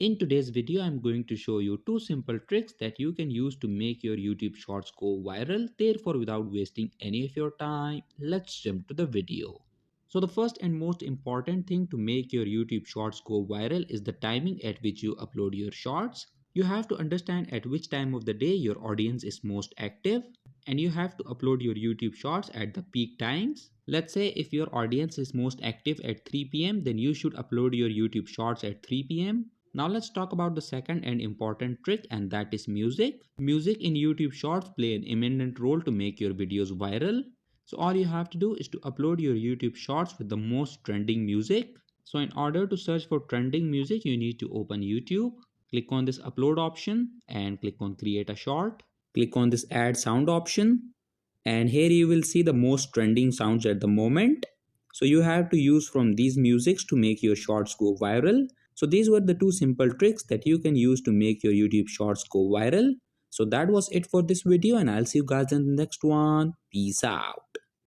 In today's video, I'm going to show you two simple tricks that you can use to make your YouTube shorts go viral. Therefore, without wasting any of your time, let's jump to the video. So the first and most important thing to make your YouTube shorts go viral is the timing at which you upload your shorts. You have to understand at which time of the day your audience is most active, and you have to upload your YouTube shorts at the peak times. Let's say if your audience is most active at 3 p.m., then you should upload your YouTube shorts at 3 p.m. Now let's talk about the second and important trick, and that is music. Music in YouTube shorts play an eminent role to make your videos viral. So all you have to do is to upload your YouTube shorts with the most trending music. So in order to search for trending music, you need to open YouTube, click on this upload option and click on create a short. Click on this add sound option, and here you will see the most trending sounds at the moment. So you have to use from these musics to make your shorts go viral. So these were the two simple tricks that you can use to make your YouTube shorts go viral. So that was it for this video, and I'll see you guys in the next one. Peace out.